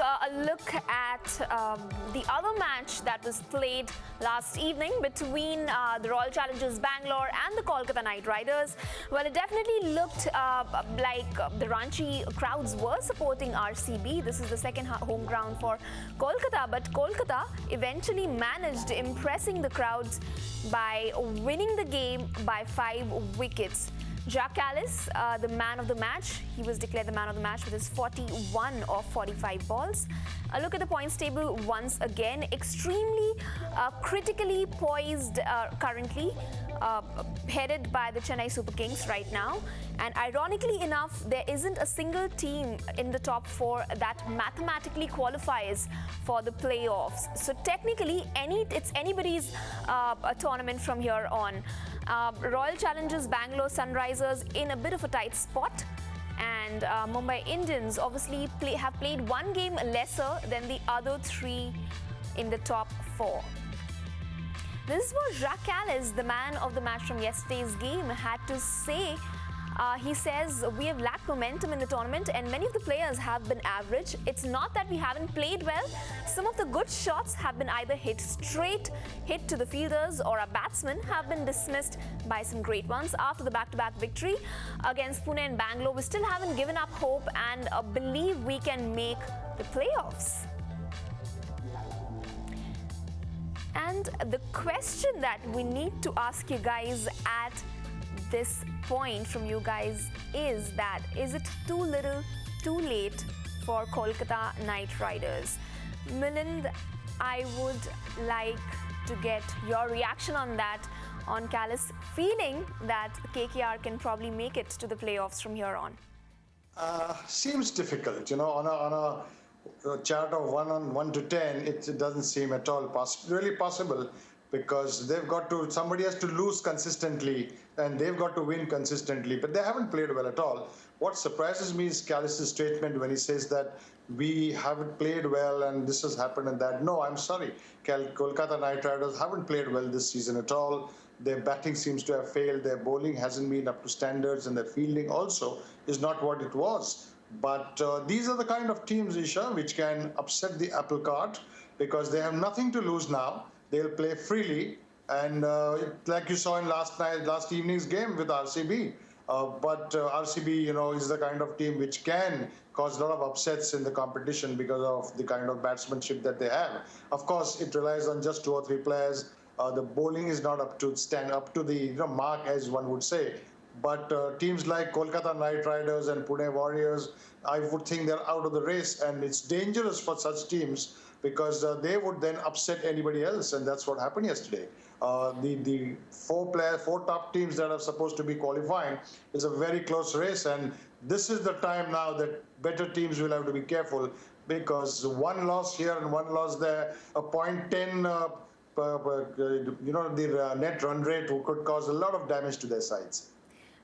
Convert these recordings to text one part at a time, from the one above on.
a look at the other match that was played last evening between the Royal Challengers Bangalore and the Kolkata Knight Riders. Well, it definitely looked like the Ranchi crowds were supporting RCB. This is the second home ground for Kolkata, but Kolkata eventually managed impressing the crowds by winning the game by 5 wickets. Jack Callis, the man of the match, he was declared the man of the match with his 41 of 45 balls. A look at the points table once again, extremely critically poised currently, headed by the Chennai Super Kings right now. And ironically enough, there isn't a single team in the top 4 that mathematically qualifies for the playoffs. So technically, it's anybody's tournament from here on. Royal Challengers Bangalore Sunrisers in a bit of a tight spot, and Mumbai Indians obviously have played one game lesser than the other 3 in the top 4. This was Jacques Callis, the man of the match from yesterday's game, had to say. He says, we have lacked momentum in the tournament and many of the players have been average. It's not that we haven't played well. Some of the good shots have been either hit straight, hit to the fielders, or our batsmen have been dismissed by some great ones. After the back-to-back victory against Pune and Bangalore, we still haven't given up hope and believe we can make the playoffs. And the question that we need to ask you guys at this point from you guys is it too little, too late for Kolkata Knight Riders? Milind, I would like to get your reaction on that, on Callis feeling that KKR can probably make it to the playoffs from here on. Seems difficult, on a chart of 1 to 10, it doesn't seem at all really possible, because somebody has to lose consistently and they've got to win consistently, but they haven't played well at all. What surprises me is Callis' statement when he says that we haven't played well and this has happened and that. No, I'm sorry. Kolkata Knight Riders haven't played well this season at all. Their batting seems to have failed. Their bowling hasn't been up to standards, and their fielding also is not what it was. But these are the kind of teams, Isha, which can upset the apple cart because they have nothing to lose now. They'll play freely, and like you saw in last evening's game with RCB. But RCB, is the kind of team which can cause a lot of upsets in the competition because of the kind of batsmanship that they have. Of course, it relies on just 2 or 3 players. The bowling is not up to the mark, as one would say. But teams like Kolkata Knight Riders and Pune Warriors, I would think they're out of the race, and it's dangerous for such teams because they would then upset anybody else, and that's what happened yesterday. The 4 top teams that are supposed to be qualifying is a very close race, and this is the time now that better teams will have to be careful, because one loss here and one loss there, a 0.10 the net run rate could cause a lot of damage to their sides.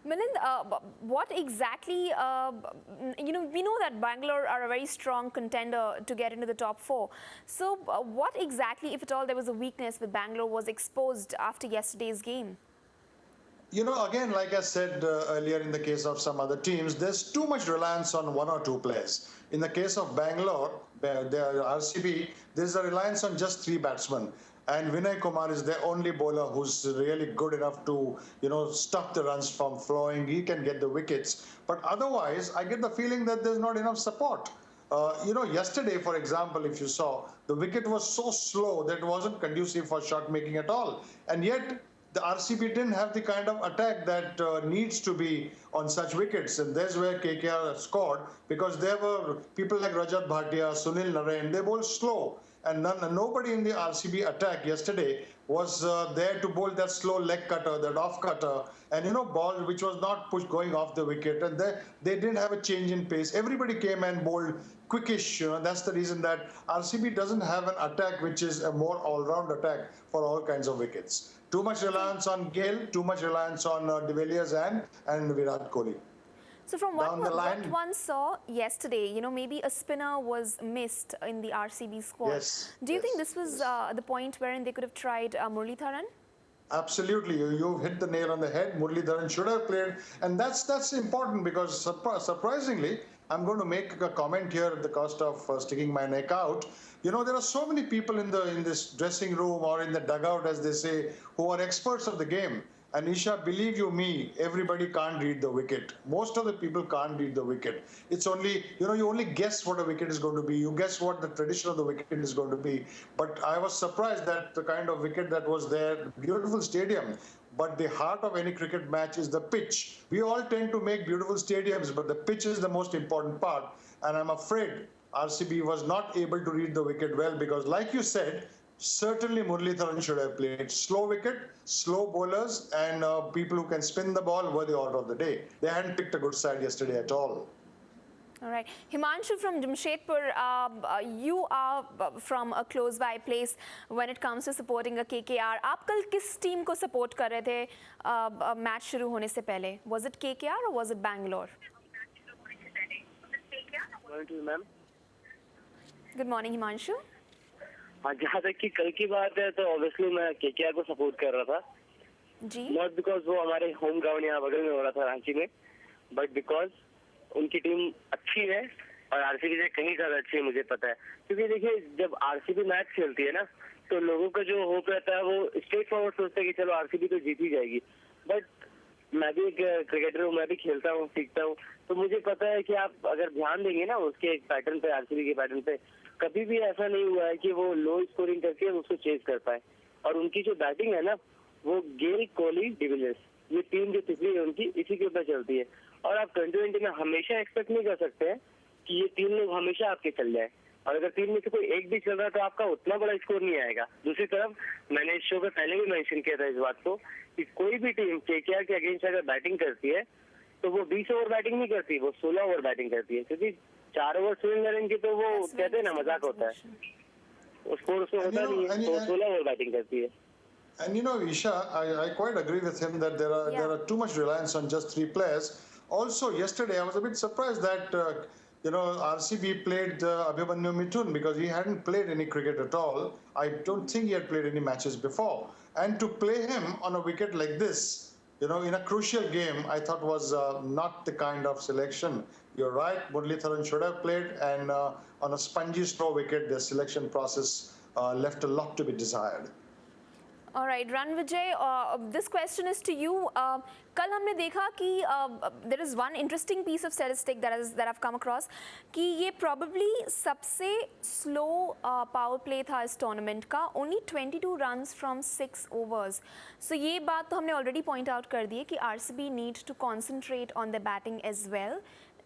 Milind, what exactly, we know that Bangalore are a very strong contender to get into the top 4. So what exactly, if at all, there was a weakness with Bangalore was exposed after yesterday's game? Again, like I said earlier in the case of some other teams, there's too much reliance on 1 or 2 players. In the case of Bangalore, the RCB, there's a reliance on just 3 batsmen. And Vinay Kumar is the only bowler who's really good enough to, stop the runs from flowing. He can get the wickets. But otherwise, I get the feeling that there's not enough support. Yesterday, for example, if you saw, the wicket was so slow that it wasn't conducive for shot making at all. And yet, the RCB didn't have the kind of attack that needs to be on such wickets. And there's where KKR scored, because there were people like Rajat Bhatia, Sunil Narine, they bowled slow. And nobody in the RCB attack yesterday was there to bowl that slow leg cutter, that off cutter, and ball which was not going off the wicket. And they didn't have a change in pace. Everybody came and bowled quickish. That's the reason that RCB doesn't have an attack which is a more all-round attack for all kinds of wickets. Too much reliance on Gale, too much reliance on De Villiers and Virat Kohli. So from what one saw yesterday, maybe a spinner was missed in the RCB squad. Yes. Do you think this was the point wherein they could have tried Muralitharan? Absolutely, you hit the nail on the head. Muralitharan should have played, and that's important because surprisingly, I'm going to make a comment here at the cost of sticking my neck out. There are so many people in this dressing room or in the dugout, as they say, who are experts of the game. And Isha, believe you me, everybody can't read the wicket. Most of the people can't read the wicket. It's only, you only guess what a wicket is going to be. You guess what the tradition of the wicket is going to be. But I was surprised that the kind of wicket that was there, beautiful stadium. But the heart of any cricket match is the pitch. We all tend to make beautiful stadiums, but the pitch is the most important part. And I'm afraid RCB was not able to read the wicket well because, like you said, certainly Muralitharan should have played slow wicket, slow bowlers, and people who can spin the ball were the order of the day. They hadn't picked a good side yesterday at all. All right. Himanshu from Jamshedpur, you are from a close by place when it comes to supporting a KKR. आप कल किस team को support कर रहे थे match शुरू होने से पहले? Was it KKR or was it Bangalore? Ma'am Good morning, Himanshu. हाँ, जहाँ तक कि कल की बात है तो ऑब्वियसली मैं केकेआर को सपोर्ट कर रहा था जी. नॉट बिकॉज वो हमारे होम ग्राउंड यहाँ बगल में हो रहा था रांची में, बट बिकॉज उनकी टीम अच्छी है और आरसीबी से कहीं ज्यादा अच्छी है, मुझे पता है. क्योंकि देखिए, जब आरसीबी मैच खेलती है ना तो लोगों का जो होप रहता है वो स्ट्रेट फॉरवर्ड सोचते हैं कि चलो आरसीबी तो जीत ही जाएगी. बट मैं भी एक क्रिकेटर हूँ, मैं भी खेलता हूँ, सीखता हूँ, तो मुझे पता है कि आप अगर ध्यान देंगे ना उसके पैटर्न पे, आरसीबी के पैटर्न पे, कभी भी ऐसा नहीं हुआ है कि वो लो स्कोरिंग करके उसको चेज कर पाए. और उनकी जो बैटिंग है ना, वो गेल, कोहली, डिविलियर्स, ये टीम जो तितली है उनकी, इसी के ऊपर चलती है. और आप T20 में हमेशा एक्सपेक्ट नहीं कर सकते हैं कि ये तीन लोग हमेशा आपके चल जाए. और अगर तीन में से कोई एक भी चल रहा है तो आपका उतना बड़ा स्कोर नहीं आएगा. दूसरी तरफ मैंने इस शो पे पहले भी मेंशन किया था इस बात को कि कोई भी टीम केकेआर के अगेंस्ट अगर बैटिंग करती है तो वो 20 ओवर बैटिंग नहीं करती, वो 16 ओवर बैटिंग करती है. क्योंकि 4 ओवर स्विंग करेंगे तो वो कहते हैं ना मजाक होता है, स्कोर उसमें होता नहीं है, तो 16 ओवर बैटिंग करती है. And Isha, I quite agree with him that there are too much reliance on just three players. Also, yesterday I was a bit surprised that RCB played Abhimanyu Mithun because he hadn't played any cricket at all. I don't think he had played any matches before. And to play him on a wicket like this, in a crucial game, I thought was not the kind of selection. You're right, Muralitharan should have played, and on a spongy slow wicket, the selection process left a lot to be desired. All right, Ranvijay, this question is to you. कल हमने देखा कि there is one interesting piece of statistic that I've come across कि ये probably सबसे slow power play था इस tournament का, only 22 runs from 6 overs. So ये बात तो हमने already point out कर दी है कि RCB need to concentrate on the batting as well.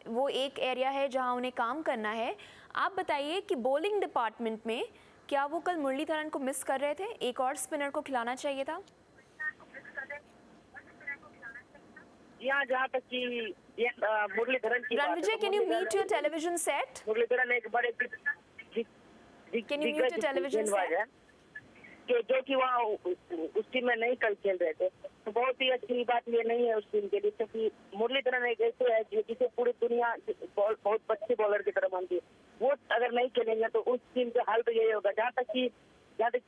वो एक area है जहाँ उन्हें काम करना है. आप बताइए कि bowling department में क्या वो कल मुरलीधरन को मिस कर रहे थे? एक और स्पिनर को खिलाना चाहिए था. यहाँ जहाँ तक कि मुरलीधरन की Ranvijay, can you mute your television set? Muraleedharan एक बड़े Can you mute your television set? जो कि वहाँ उस टीम में नहीं कल खेल रहे थे, तो बहुत ही अच्छी बात ये नहीं है उस टीम के लिए, क्योंकि मुरलीधरन एक ऐसे है जिसे पूरी दुनिया बहुत अच्छे बॉलर की तरह मानती है. वो अगर नहीं खेलेंगे तो उस टीम का हाल तो यही होगा. जहाँ तक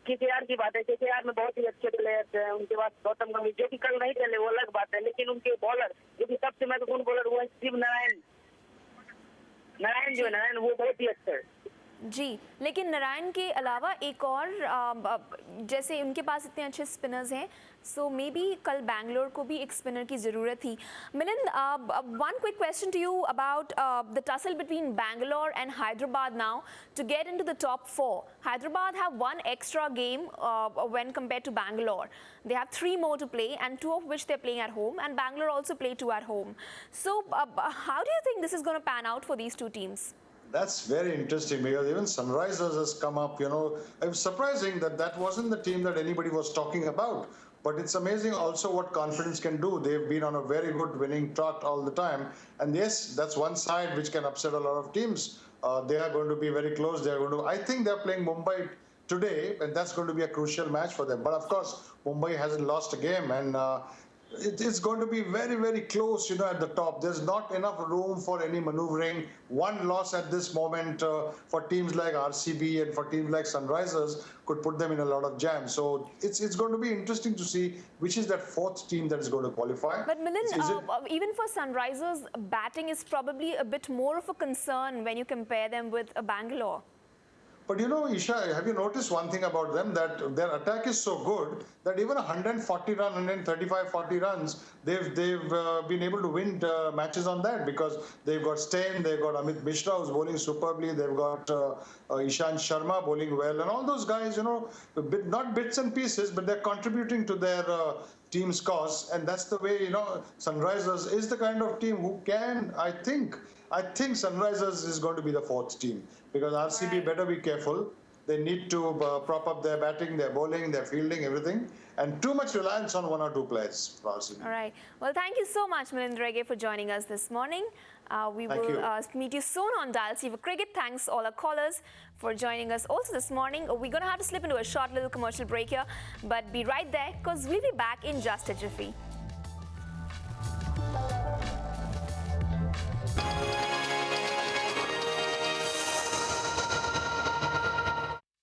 केकेआर की बात है, केकेआर में बहुत ही अच्छे प्लेयर्स हैं. उनके पास गौतम गंभीर जो कि कल नहीं खेले वो अलग बात है, लेकिन उनके बॉलर जो कि सबसे महत्वपूर्ण बॉलर वो है शिव नारायण. नारायण वो बहुत ही अच्छे है जी. लेकिन नारायण के अलावा एक और जैसे उनके पास इतने अच्छे स्पिनर्स हैं, सो मे बी कल बैंगलोर को भी एक स्पिनर की ज़रूरत थी. Milind, one quick question to you about the tussle between Bangalore and Hyderabad now to get into the top 4. Hyderabad have one extra game when compared to Bangalore. They have 3 more to play, and 2 of which they're playing at home, and Bangalore also play 2 at home. So how do you think this is going to pan out for these two teams? That's very interesting because even Sunrisers has come up, It's surprising that wasn't the team that anybody was talking about. But it's amazing also what confidence can do. They've been on a very good winning trot all the time. And yes, that's one side which can upset a lot of teams. They are going to be very close. I think they're playing Mumbai today, and that's going to be a crucial match for them. But of course, Mumbai hasn't lost a game. And it's going to be very, very close, at the top. There's not enough room for any maneuvering. One loss at this moment for teams like RCB and for teams like Sunrisers could put them in a lot of jam. So it's going to be interesting to see which is that fourth team that is going to qualify. But Milind, even for Sunrisers, batting is probably a bit more of a concern when you compare them with Bangalore. But Isha, have you noticed one thing about them, that their attack is so good that even 140 run, 135, 40 runs, they've been able to win matches on that, because they've got Stein, they've got Amit Mishra who's bowling superbly, they've got Ishant Sharma bowling well, and all those guys, not bits and pieces, but they're contributing to their team's cause, and that's the way, Sunrisers is the kind of team who can, I think Sunrisers is going to be the fourth team, because RCB better be careful. They need to prop up their batting, their bowling, their fielding, everything, and too much reliance on one or two players for RCB. All right. Well, thank you so much, Milind Rege, for joining us this morning. We will meet you soon on Dial C for Cricket. Thanks all our callers for joining us also this morning. We're going to have to slip into a short little commercial break here, but be right there because we'll be back in just a jiffy.